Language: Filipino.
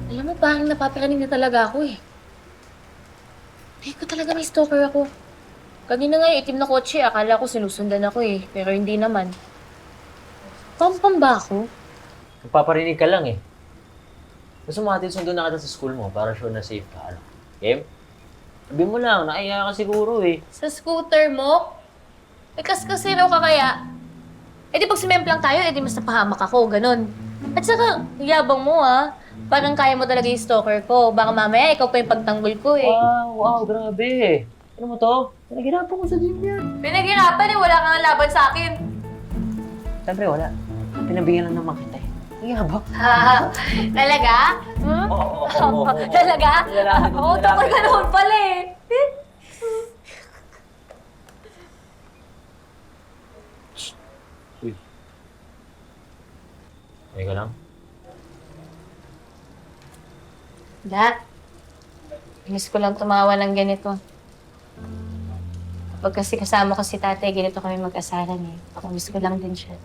Alam mo, parang napaparinig na talaga ako eh. Hindi ko talaga may stalker ako. Kanina nga yung itim na kotse, akala ko sinusundan ako eh. Pero hindi naman. Pampam ba ako? Nagpaparinig ka lang eh. Gusto mo hatid sundo na kita sa school mo para sure na safe ka. Ano? Game? Sabi mo lang, nakaya ka siguro eh. Sa scooter mo? Eh, kas-kasino ka kaya? Eh di pag sumemplang tayo, eh di mas napahamak ako, ganun. At saka, yabang mo ah. Parang kaya mo talaga yung stalker ko. Baka mamaya ikaw pa yung pagtanggol ko eh. Wow, grabe. Ano mo to? Pinaghirapan ko sa gym yan. Pinaghirapan eh, wala kang laban sa akin. Siyempre wala. Pinabigyan lang naman kita eh. Ang yabang. Talaga? Hmm? Oo. Talaga? Lalaki, Oo, tungkol ka naman pala eh. Uy. Teka lang. Da, miss ko lang tumawa ng ganito. Kapag kasi kasama ko si tatay, ganito kami mag-asaran eh. Ako miss ko lang din siya.